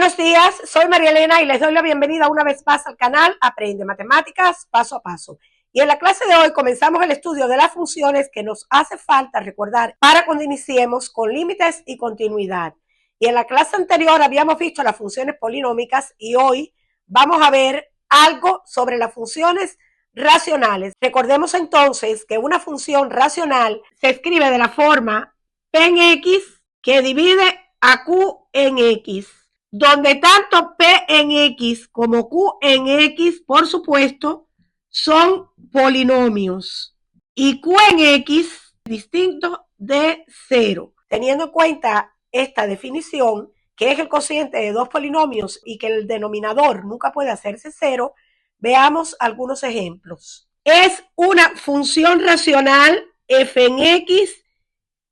buenos días, soy María Elena y les doy la bienvenida una vez más al canal Aprende Matemáticas Paso a Paso. Y en la clase de hoy comenzamos el estudio de las funciones que nos hace falta recordar para cuando iniciemos con límites y continuidad. Y en la clase anterior habíamos visto las funciones polinómicas y hoy vamos a ver algo sobre las funciones racionales. Recordemos entonces que una función racional se escribe de la forma P en X que divide a Q en X, donde tanto P en X como Q en X, por supuesto, son polinomios y Q en X distinto de 0. Teniendo en cuenta esta definición, que es el cociente de dos polinomios y que el denominador nunca puede hacerse 0, veamos algunos ejemplos. Es una función racional f en X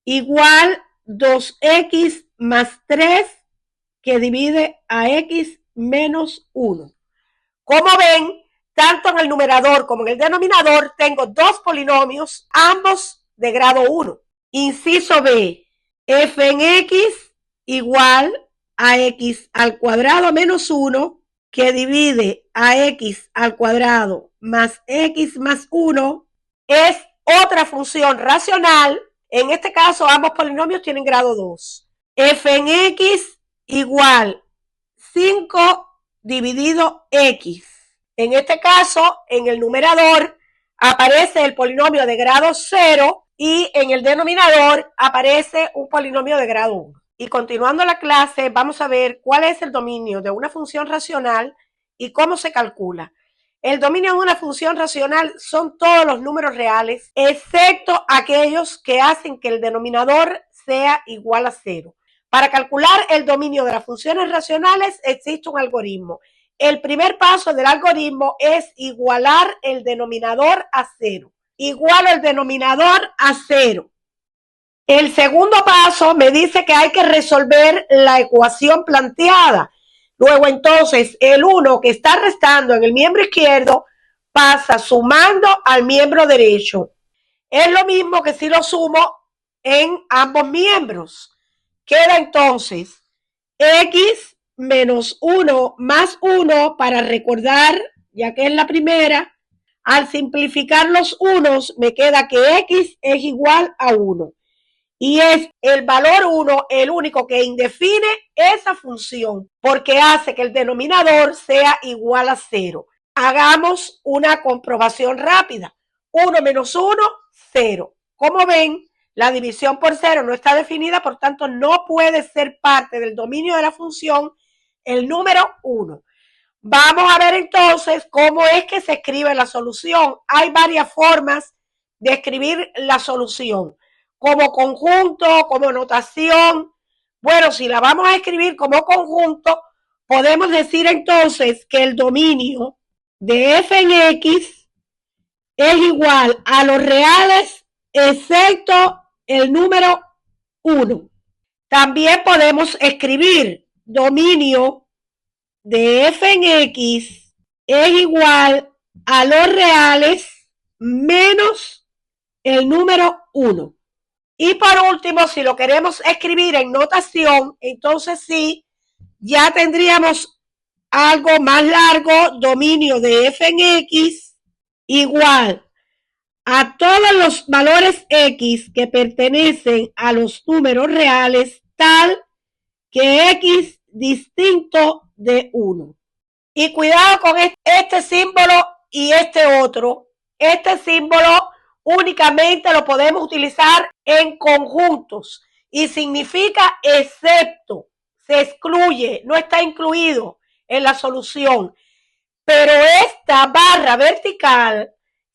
igual 2x más 3 que divide a x menos 1. Como ven, tanto en el numerador como en el denominador tengo dos polinomios, ambos de grado 1. Inciso B, f en x igual a x al cuadrado menos 1 que divide a x al cuadrado más x más 1 es otra función racional. En este caso ambos polinomios tienen grado 2. F en x igual 5 dividido x. En este caso, en el numerador aparece el polinomio de grado 0 y en el denominador aparece un polinomio de grado 1. Y continuando la clase, vamos a ver cuál es el dominio de una función racional y cómo se calcula. El dominio de una función racional son todos los números reales, excepto aquellos que hacen que el denominador sea igual a 0. Para calcular el dominio de las funciones racionales existe un algoritmo. El primer paso del algoritmo es igualar el denominador a 0. Igualo el denominador a 0. El segundo paso me dice que hay que resolver la ecuación planteada. Luego entonces el 1 que está restando en el miembro izquierdo pasa sumando al miembro derecho. Es lo mismo que si lo sumo en ambos miembros. Queda entonces x menos 1 más 1 para recordar, ya que es la primera. Al simplificar los unos me queda que x es igual a 1. Y es el valor 1 el único que indefine esa función, porque hace que el denominador sea igual a 0. Hagamos una comprobación rápida. 1 menos 1, 0. Como ven, la división por 0 no está definida, por tanto no puede ser parte del dominio de la función el número 1. Vamos a ver entonces cómo es que se escribe la solución. Hay varias formas de escribir la solución. Como conjunto, como notación. Bueno, si la vamos a escribir como conjunto, podemos decir entonces que el dominio de f en x es igual a los reales excepto el número 1. También podemos escribir dominio de f en x es igual a los reales menos el número 1. Y por último, si lo queremos escribir en notación, entonces sí, ya tendríamos algo más largo, dominio de f en x igual a todos los valores x que pertenecen a los números reales, tal que x distinto de 1. Y cuidado con este símbolo y este otro. Este símbolo únicamente lo podemos utilizar en conjuntos y significa excepto, se excluye, no está incluido en la solución. Pero esta barra vertical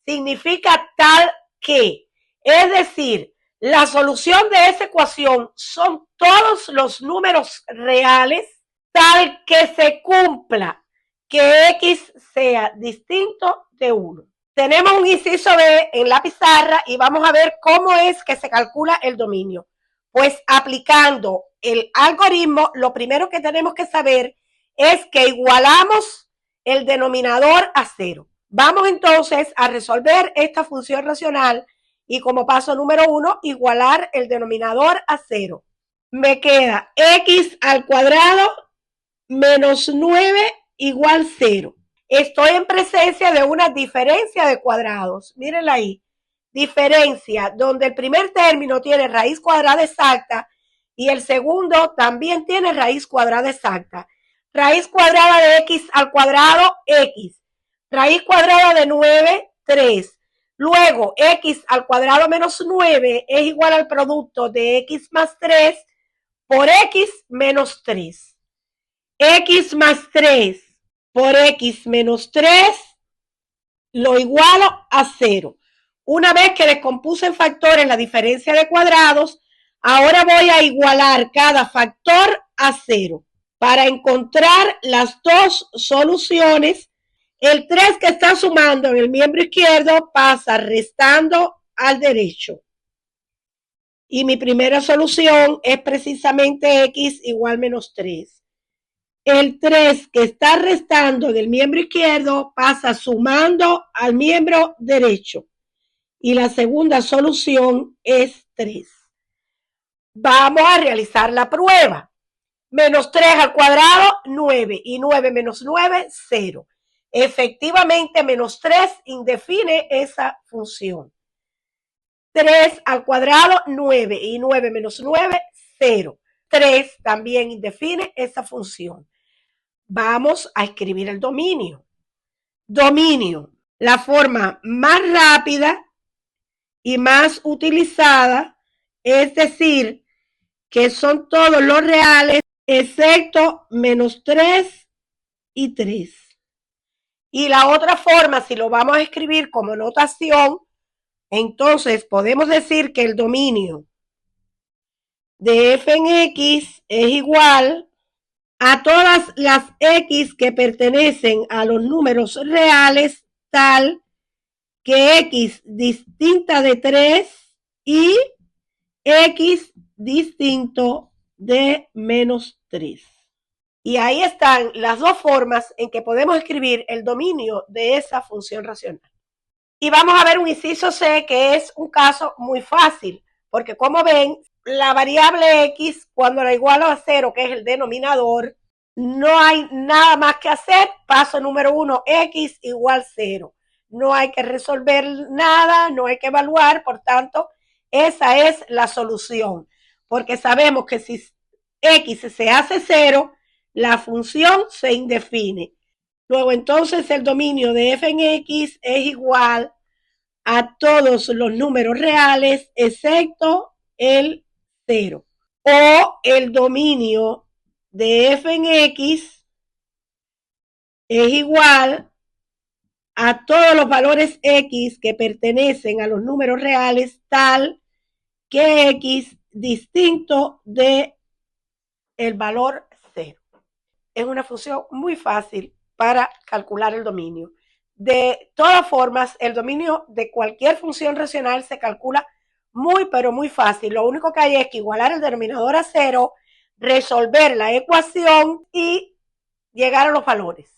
significa tal que, es decir, la solución de esa ecuación son todos los números reales tal que se cumpla que x sea distinto de 1. Tenemos un inciso B en la pizarra y vamos a ver cómo es que se calcula el dominio. Pues aplicando el algoritmo, lo primero que tenemos que saber es que igualamos el denominador a 0. Vamos entonces a resolver esta función racional y como paso número 1, igualar el denominador a 0. Me queda x al cuadrado menos 9 igual 0. Estoy en presencia de una diferencia de cuadrados. Mírenla ahí. Diferencia donde el primer término tiene raíz cuadrada exacta y el segundo también tiene raíz cuadrada exacta. Raíz cuadrada de x al cuadrado, x. Raíz cuadrada de 9, 3. Luego, x al cuadrado menos 9 es igual al producto de x más 3 por x menos 3. X más 3 por x menos 3 lo igualo a 0. Una vez que descompuse en factores la diferencia de cuadrados, ahora voy a igualar cada factor a 0 para encontrar las dos soluciones. El 3 que está sumando en el miembro izquierdo pasa restando al derecho. Y mi primera solución es precisamente x igual menos 3. El 3 que está restando en el miembro izquierdo pasa sumando al miembro derecho. Y la segunda solución es 3. Vamos a realizar la prueba. Menos 3 al cuadrado, 9. Y 9 menos 9, 0. Efectivamente, menos 3 indefine esa función. 3 al cuadrado, 9. Y 9 menos 9, 0. 3 también indefine esa función. Vamos a escribir el dominio. Dominio, la forma más rápida y más utilizada, es decir, que son todos los reales excepto menos 3 y 3. Y la otra forma, si lo vamos a escribir como notación, entonces podemos decir que el dominio de f en x es igual a todas las x que pertenecen a los números reales, tal que x distinta de 3 y x distinto de menos 3. Y ahí están las dos formas en que podemos escribir el dominio de esa función racional. Y vamos a ver un inciso C, que es un caso muy fácil, porque como ven, la variable x, cuando la igualo a 0, que es el denominador, no hay nada más que hacer. Paso número 1, x igual 0. No hay que resolver nada, no hay que evaluar, por tanto, esa es la solución, porque sabemos que si x se hace 0, la función se indefine. Luego, entonces, el dominio de f en x es igual a todos los números reales excepto el 0. O el dominio de f en x es igual a todos los valores x que pertenecen a los números reales, tal que x distinto de el valor 0. Es una función muy fácil para calcular el dominio. De todas formas, el dominio de cualquier función racional se calcula muy, pero muy fácil. Lo único que hay es que igualar el denominador a 0, resolver la ecuación y llegar a los valores.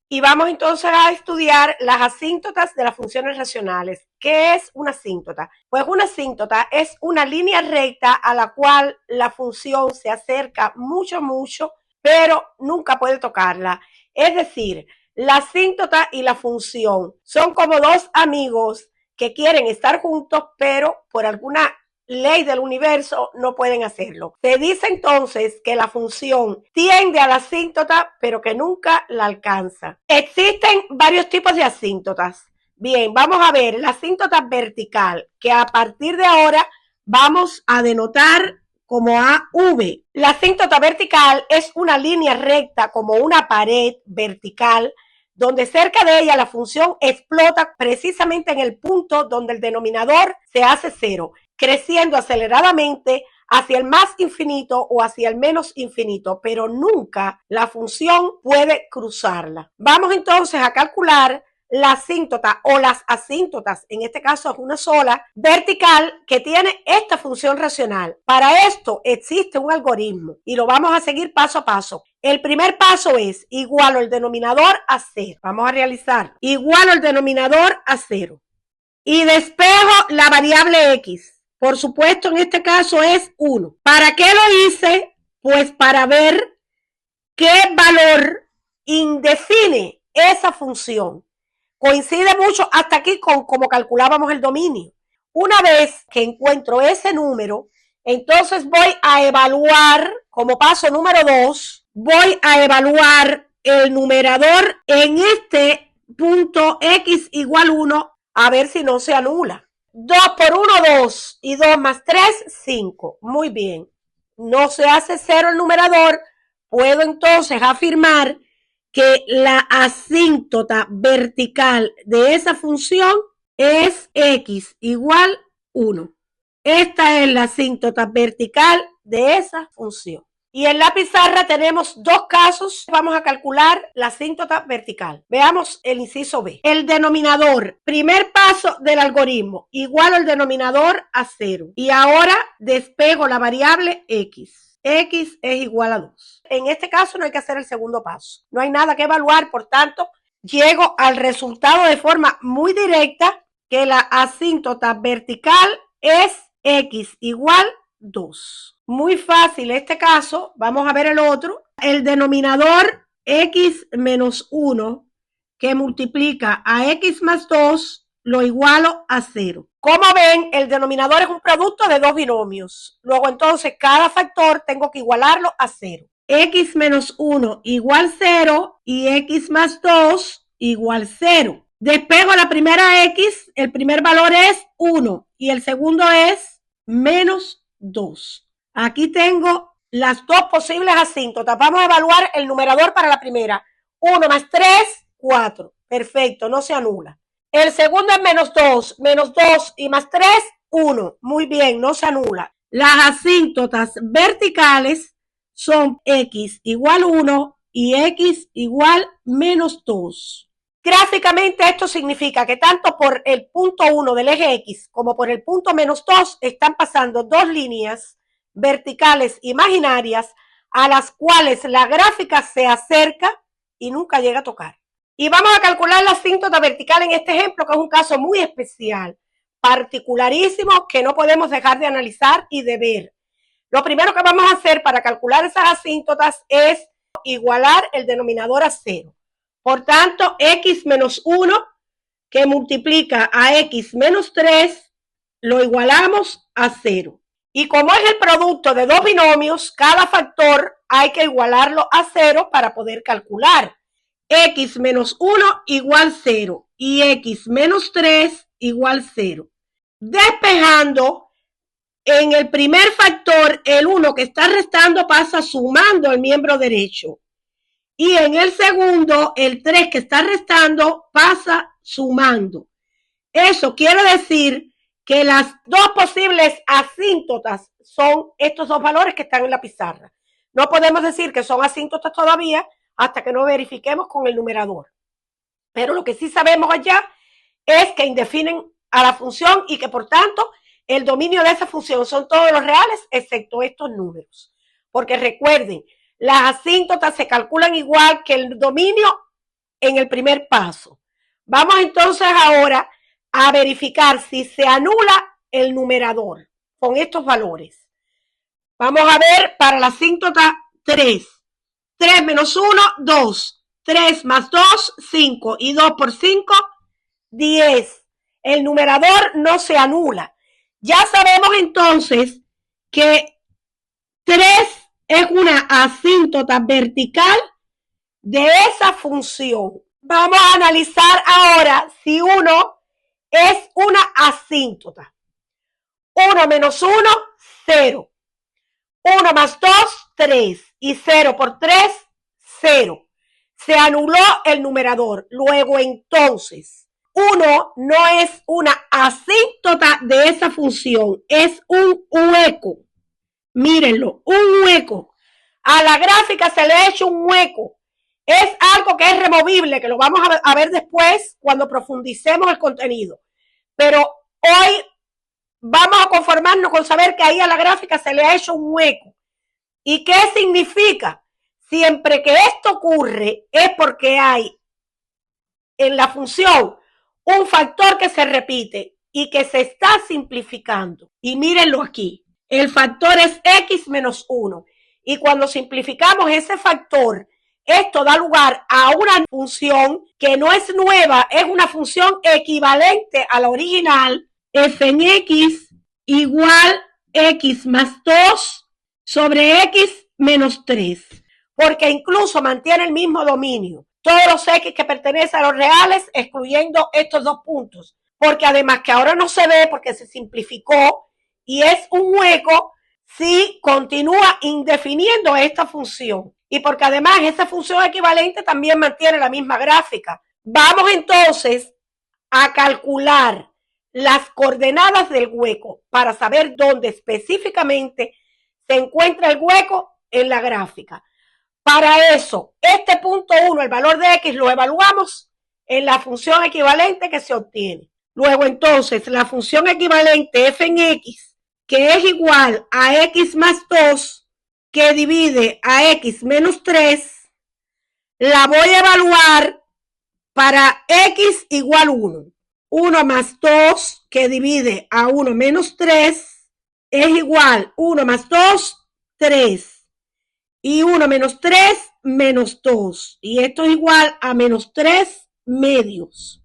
Y vamos entonces a estudiar las asíntotas de las funciones racionales. ¿Qué es una asíntota? Pues una asíntota es una línea recta a la cual la función se acerca mucho, pero nunca puede tocarla. Es decir, la asíntota y la función son como dos amigos que quieren estar juntos, pero por alguna ley del universo no pueden hacerlo. Se dice entonces que la función tiende a la asíntota, pero que nunca la alcanza. Existen varios tipos de asíntotas. Bien, vamos a ver la asíntota vertical, que a partir de ahora vamos a denotar como AV. La asíntota vertical es una línea recta como una pared vertical, donde cerca de ella la función explota precisamente en el punto donde el denominador se hace 0, creciendo aceleradamente hacia el más infinito o hacia el menos infinito, pero nunca la función puede cruzarla. Vamos entonces a calcular la asíntota o las asíntotas, en este caso es una sola, vertical, que tiene esta función racional. Para esto existe un algoritmo y lo vamos a seguir paso a paso. El primer paso es igualo el denominador a 0. Vamos a realizar igualo el denominador a 0. Y despejo la variable x. Por supuesto, en este caso es 1. ¿Para qué lo hice? Pues para ver ¿Qué valor indefine esa función? Coincide mucho hasta aquí con cómo calculábamos el dominio. Una vez que encuentro ese número, entonces voy a evaluar, como paso número 2, voy a evaluar el numerador en este punto x igual 1, a ver si no se anula. 2 por 1, 2, y 2 más 3, 5. Muy bien. No se hace 0 el numerador. Puedo entonces afirmar que la asíntota vertical de esa función es x igual 1. Esta es la asíntota vertical de esa función. Y en la pizarra tenemos dos casos. Vamos a calcular la asíntota vertical. Veamos el inciso B. El denominador, primer paso del algoritmo, igual al denominador a 0. Y ahora despego la variable x. X es igual a 2. En este caso no hay que hacer el segundo paso. No hay nada que evaluar, por tanto, llego al resultado de forma muy directa que la asíntota vertical es x igual 2. Muy fácil este caso. Vamos a ver el otro. El denominador x menos 1 que multiplica a x más 2 lo igualo a 0. Como ven, el denominador es un producto de dos binomios. Luego entonces cada factor tengo que igualarlo a 0. X menos 1 igual 0 y x más 2 igual 0. Despego la primera x, el primer valor es 1 y el segundo es menos 2. Aquí tengo las dos posibles asíntotas. Vamos a evaluar el numerador para la primera. 1 más 3, 4. Perfecto, no se anula. El segundo es menos 2. Menos 2 y más 3, 1. Muy bien, no se anula. Las asíntotas verticales son x igual 1 y x igual menos 2. Gráficamente esto significa que tanto por el punto 1 del eje x como por el punto menos 2 están pasando dos líneas verticales imaginarias a las cuales la gráfica se acerca y nunca llega a tocar. Y vamos a calcular la asíntota vertical en este ejemplo, que es un caso muy especial, particularísimo, que no podemos dejar de analizar y de ver. Lo primero que vamos a hacer para calcular esas asíntotas es igualar el denominador a 0. Por tanto, x menos 1 que multiplica a x menos 3 lo igualamos a 0. Y como es el producto de dos binomios, cada factor hay que igualarlo a 0 para poder calcular. X menos 1 igual 0 y x menos 3 igual 0. Despejando, en el primer factor, el 1 que está restando pasa sumando el miembro derecho. Y en el segundo, el 3 que está restando pasa sumando. Eso quiere decir que las dos posibles asíntotas son estos dos valores que están en la pizarra. No podemos decir que son asíntotas todavía hasta que no verifiquemos con el numerador. Pero lo que sí sabemos allá es que indefinen a la función y que por tanto el dominio de esa función son todos los reales excepto estos números. Porque recuerden, las asíntotas se calculan igual que el dominio en el primer paso. Vamos entonces ahora a verificar si se anula el numerador con estos valores. Vamos a ver para la asíntota 3. 3 menos 1, 2. 3 más 2, 5. Y 2 por 5, 10. El numerador no se anula. Ya sabemos entonces que 3 es una asíntota vertical de esa función. Vamos a analizar ahora si 1 es una asíntota. 1 menos 1, 0. 1 más 2, 3. Y 0 por 3, 0. Se anuló el numerador. Luego entonces, 1 no es una asíntota de esa función. Es un hueco. Mírenlo, un hueco. A la gráfica se le ha hecho un hueco. Es algo que es removible, que lo vamos a ver después cuando profundicemos el contenido. Pero hoy vamos a conformarnos con saber que ahí a la gráfica se le ha hecho un hueco. ¿Y qué significa? Siempre que esto ocurre es porque hay en la función un factor que se repite y que se está simplificando. Y mírenlo aquí. El factor es x menos 1. Y cuando simplificamos ese factor, esto da lugar a una función que no es nueva, es una función equivalente a la original, f en x igual x más 2 sobre x menos 3, porque incluso mantiene el mismo dominio. Todos los x que pertenecen a los reales, excluyendo estos dos puntos, porque además que ahora no se ve porque se simplificó y es un hueco si continúa indefiniendo esta función. Y porque además esa función equivalente también mantiene la misma gráfica. Vamos entonces a calcular las coordenadas del hueco para saber dónde específicamente se encuentra el hueco en la gráfica. Para eso, este punto 1, el valor de x, lo evaluamos en la función equivalente que se obtiene. Luego entonces la función equivalente f en x, que es igual a x más 2, que divide a x menos 3, la voy a evaluar para x igual 1. 1 más 2, que divide a 1 menos 3, es igual 1 más 2, 3. Y 1 menos 3, menos 2. Y esto es igual a menos 3 medios.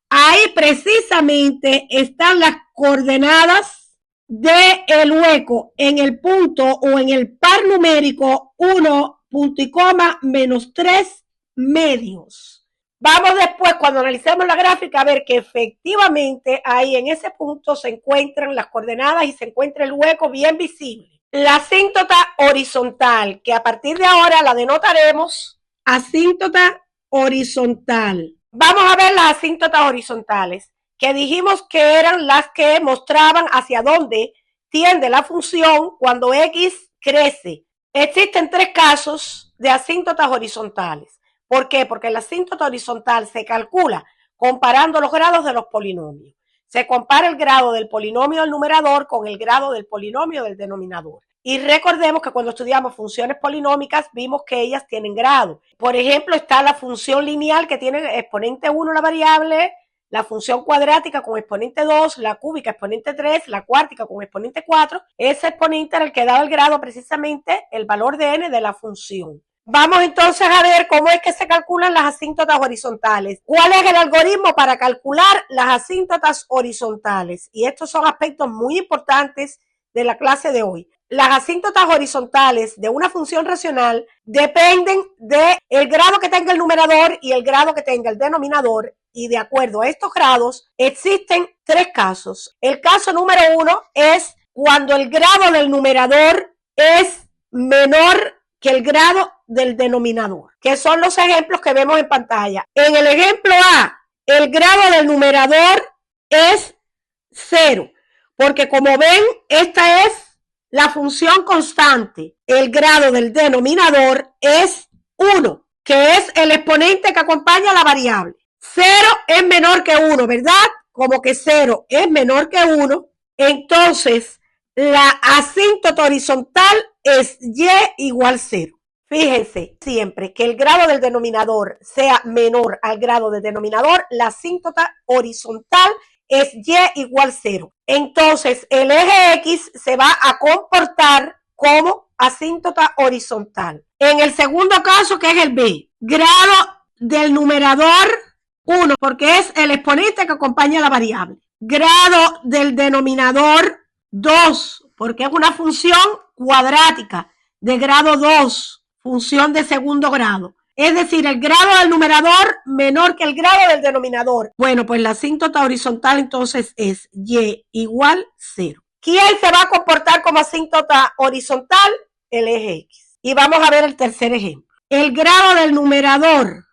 Ahí precisamente están las coordenadas del hueco en el punto o en el par numérico 1, punto y coma, menos 3 medios. Vamos después, cuando analicemos la gráfica, a ver que efectivamente ahí en ese punto se encuentran las coordenadas y se encuentra el hueco bien visible. La asíntota horizontal, que a partir de ahora la denotaremos asíntota horizontal. Vamos a ver las asíntotas horizontales, que dijimos que eran las que mostraban hacia dónde tiende la función cuando x crece. Existen 3 casos de asíntotas horizontales. ¿Por qué? Porque la asíntota horizontal se calcula comparando los grados de los polinomios. Se compara el grado del polinomio del numerador con el grado del polinomio del denominador. Y recordemos que cuando estudiamos funciones polinómicas vimos que ellas tienen grado. Por ejemplo, está la función lineal que tiene exponente 1 la variable, la función cuadrática con exponente 2, la cúbica exponente 3, la cuártica con exponente 4. Ese exponente era el que daba el grado precisamente el valor de n de la función. Vamos entonces a ver cómo es que se calculan las asíntotas horizontales. ¿Cuál es el algoritmo para calcular las asíntotas horizontales? Y estos son aspectos muy importantes de la clase de hoy. Las asíntotas horizontales de una función racional dependen del grado que tenga el numerador y el grado que tenga el denominador. Y de acuerdo a estos grados existen 3 casos. El caso número 1 es cuando el grado del numerador es menor que el grado del denominador, que son los ejemplos que vemos en pantalla. En el ejemplo A, el grado del numerador es 0, porque como ven, esta es la función constante. El grado del denominador es 1, que es el exponente que acompaña a la variable. 0 es menor que 1, ¿verdad? Como que 0 es menor que 1, entonces la asíntota horizontal es y igual 0. Fíjense siempre que el grado del denominador sea menor al grado del denominador, la asíntota horizontal es y igual 0. Entonces el eje X se va a comportar como asíntota horizontal. En el segundo caso, que es el B, grado del numerador 1, porque es el exponente que acompaña a la variable. Grado del denominador 2, porque es una función cuadrática de grado 2, función de segundo grado. Es decir, el grado del numerador menor que el grado del denominador. Bueno, pues la asíntota horizontal entonces es y igual 0. ¿Quién se va a comportar como asíntota horizontal? El eje X. Y vamos a ver el tercer ejemplo. El grado del numerador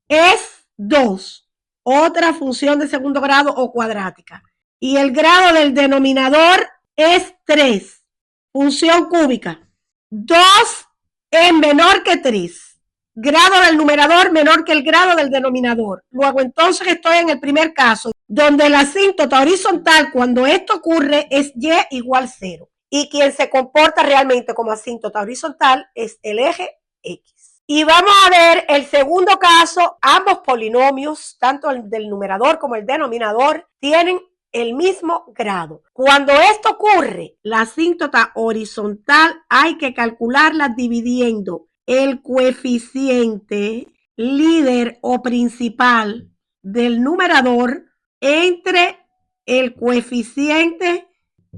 es 2, otra función de segundo grado o cuadrática. Y el grado del denominador es 3, función cúbica. 2 es menor que 3. Grado del numerador menor que el grado del denominador. Luego entonces estoy en el primer caso, donde la asíntota horizontal, cuando esto ocurre, es y igual 0. Y quien se comporta realmente como asíntota horizontal es el eje X. Y vamos a ver el segundo caso. Ambos polinomios, tanto el del numerador como el denominador, tienen el mismo grado. Cuando esto ocurre, la asíntota horizontal hay que calcularla dividiendo el coeficiente líder o principal del numerador entre el coeficiente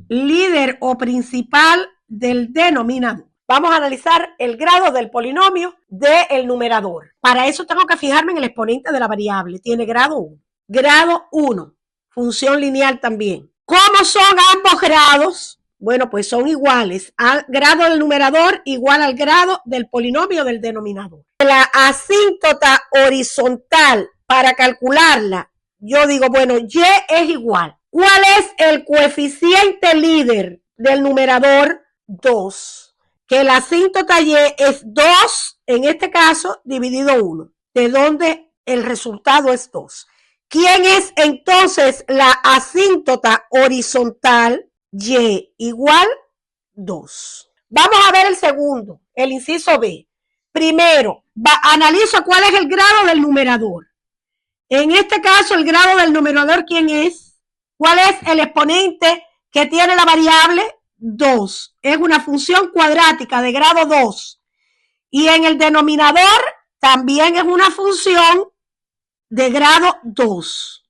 líder o principal del denominador. Vamos a analizar el grado del polinomio del numerador. Para eso tengo que fijarme en el exponente de la variable. Tiene grado 1. Grado 1, función lineal también. ¿Cómo son ambos grados? Bueno, pues son iguales. Al grado del numerador igual al grado del polinomio del denominador. La asíntota horizontal, para calcularla, yo digo, bueno, y es igual. ¿Cuál es el coeficiente líder del numerador? 2. Que la asíntota y es 2, en este caso, dividido 1, de donde el resultado es 2. ¿Quién es entonces la asíntota horizontal? Y igual 2. Vamos a ver el segundo, el inciso B. Primero, analizo cuál es el grado del numerador. En este caso, el grado del numerador, ¿quién es? ¿Cuál es el exponente que tiene la variable? 2. Es una función cuadrática de grado 2. Y en el denominador también es una función de grado 2.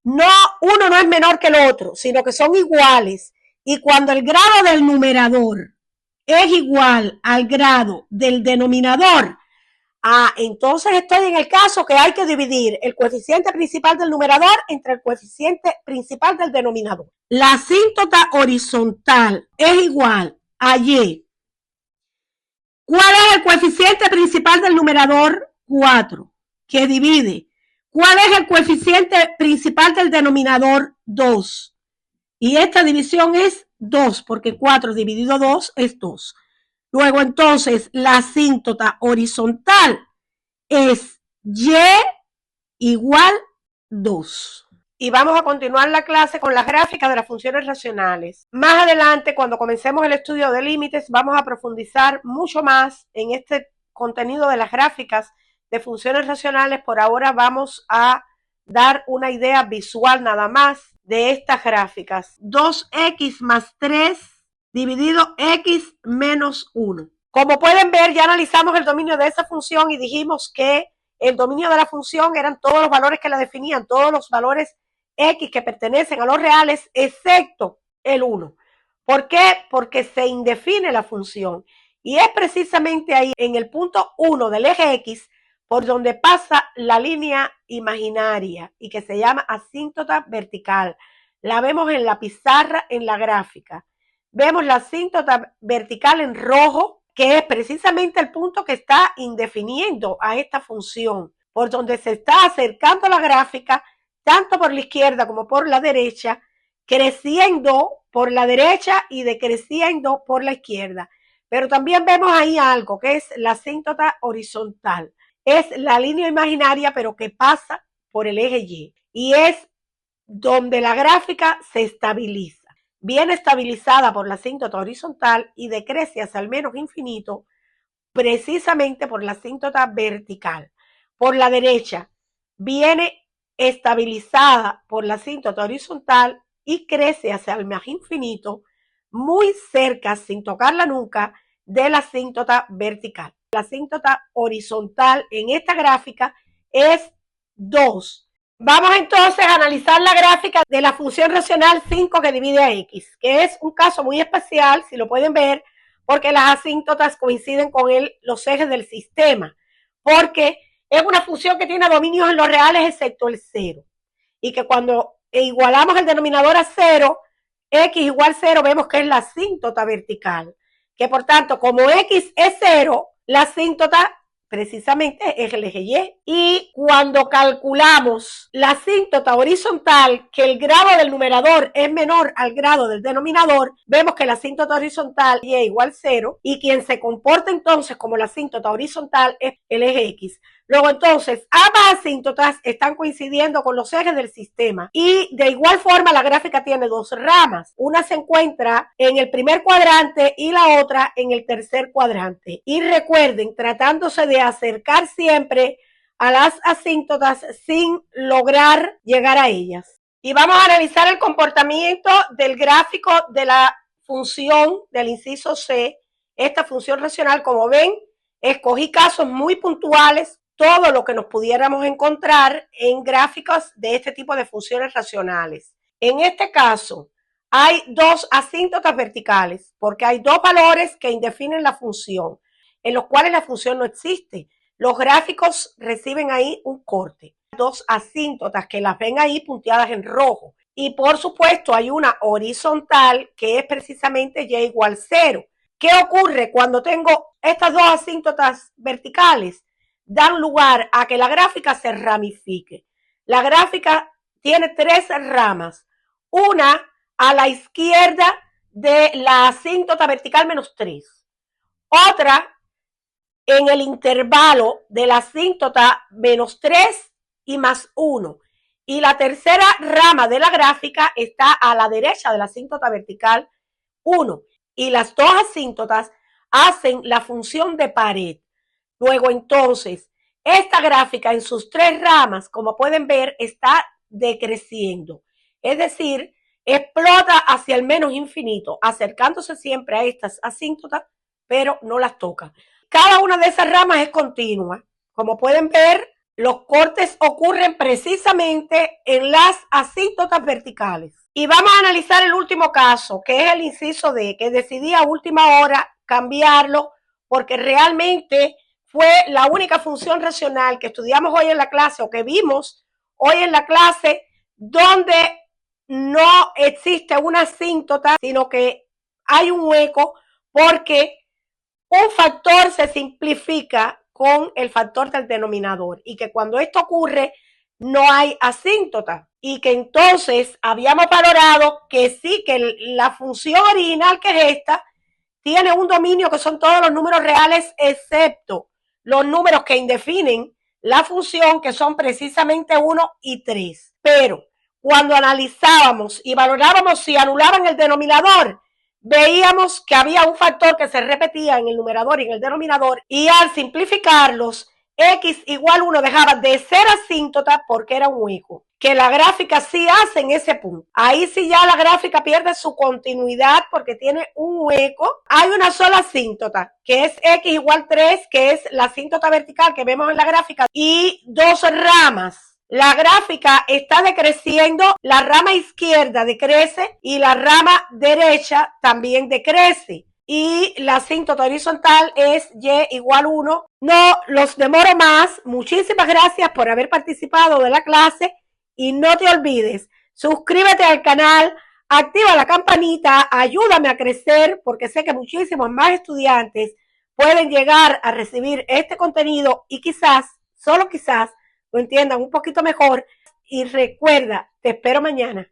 No, uno no es menor que el otro, sino que son iguales. Y cuando el grado del numerador es igual al grado del denominador, entonces estoy en el caso que hay que dividir el coeficiente principal del numerador entre el coeficiente principal del denominador. La asíntota horizontal es igual a y. ¿Cuál es el coeficiente principal del numerador? 4, que divide. ¿Cuál es el coeficiente principal del denominador? 2. Y esta división es 2, porque 4 dividido 2 es 2. Luego, entonces, la asíntota horizontal es y igual 2. Y vamos a continuar la clase con las gráficas de las funciones racionales. Más adelante, cuando comencemos el estudio de límites, vamos a profundizar mucho más en este contenido de las gráficas de funciones racionales. Por ahora vamos a dar una idea visual nada más de estas gráficas. 2x más 3 dividido x menos 1. Como pueden ver, ya analizamos el dominio de esa función y dijimos que el dominio de la función eran todos los valores que la definían, todos los valores x que pertenecen a los reales, excepto el 1. ¿Por qué? Porque se indefine la función. Y es precisamente ahí, en el punto 1 del eje x, por donde pasa la línea imaginaria y que se llama asíntota vertical. La vemos en la pizarra, en la gráfica. Vemos la asíntota vertical en rojo, que es precisamente el punto que está indefiniendo a esta función, por donde se está acercando la gráfica, tanto por la izquierda como por la derecha, creciendo por la derecha y decreciendo por la izquierda. Pero también vemos ahí algo, que es la asíntota horizontal. Es la línea imaginaria, pero que pasa por el eje Y. Y es donde la gráfica se estabiliza. Viene estabilizada por la asíntota horizontal y decrece hacia el menos infinito precisamente por la asíntota vertical. Por la derecha viene estabilizada por la asíntota horizontal y crece hacia el más infinito, muy cerca, sin tocarla nunca, de la asíntota vertical. La asíntota horizontal en esta gráfica es 2. Vamos entonces a analizar la gráfica de la función racional 5 que divide a x, que es un caso muy especial, si lo pueden ver, porque las asíntotas coinciden con los ejes del sistema, porque es una función que tiene dominios en los reales excepto el 0, y que cuando igualamos el denominador a 0, x igual 0, vemos que es la asíntota vertical, que por tanto, como x es 0, la asíntota precisamente es el eje Y. Y cuando calculamos la asíntota horizontal, que el grado del numerador es menor al grado del denominador, vemos que la asíntota horizontal Y igual 0, y quien se comporta entonces como la asíntota horizontal es el eje X. Luego entonces, ambas asíntotas están coincidiendo con los ejes del sistema y de igual forma la gráfica tiene dos ramas. Una se encuentra en el primer cuadrante y la otra en el tercer cuadrante. Y recuerden, tratándose de acercar siempre a las asíntotas sin lograr llegar a ellas. Y vamos a analizar el comportamiento del gráfico de la función del inciso C, esta función racional. Como ven, escogí casos muy puntuales, todo lo que nos pudiéramos encontrar en gráficos de este tipo de funciones racionales. En este caso, hay dos asíntotas verticales, porque hay dos valores que indefinen la función, en los cuales la función no existe. Los gráficos reciben ahí un corte. Dos asíntotas que las ven ahí punteadas en rojo. Y por supuesto hay una horizontal que es precisamente y igual 0. ¿Qué ocurre cuando tengo estas dos asíntotas verticales? Dan lugar a que la gráfica se ramifique. La gráfica tiene tres ramas. Una a la izquierda de la asíntota vertical menos 3. Otra en el intervalo de la asíntota menos 3 y más 1. Y la tercera rama de la gráfica está a la derecha de la asíntota vertical 1. Y las dos asíntotas hacen la función de pared. Luego, entonces, esta gráfica en sus tres ramas, como pueden ver, está decreciendo. Es decir, explota hacia el menos infinito, acercándose siempre a estas asíntotas, pero no las toca. Cada una de esas ramas es continua. Como pueden ver, los cortes ocurren precisamente en las asíntotas verticales. Y vamos a analizar el último caso, que es el inciso D, que decidí a última hora cambiarlo porque realmente fue la única función racional que estudiamos hoy en la clase o que vimos hoy en la clase donde no existe una asíntota, sino que hay un hueco porque un factor se simplifica con el factor del denominador y que cuando esto ocurre no hay asíntota y que entonces habíamos valorado que sí, que la función original que es esta tiene un dominio que son todos los números reales excepto los números que indefinen la función, que son precisamente 1 y 3. Pero cuando analizábamos y valorábamos si anulaban el denominador, veíamos que había un factor que se repetía en el numerador y en el denominador, y al simplificarlos, x igual 1 dejaba de ser asíntota porque era un hueco, que la gráfica sí hace en ese punto. Ahí sí ya la gráfica pierde su continuidad porque tiene un hueco. Hay una sola asíntota, que es x igual 3, que es la asíntota vertical que vemos en la gráfica, y dos ramas. La gráfica está decreciendo, la rama izquierda decrece y la rama derecha también decrece. Y la asíntota horizontal es y igual 1. No los demoro más. Muchísimas gracias por haber participado de la clase y no te olvides, suscríbete al canal, activa la campanita, ayúdame a crecer porque sé que muchísimos más estudiantes pueden llegar a recibir este contenido y quizás, solo quizás, lo entiendan un poquito mejor. Y recuerda, te espero mañana.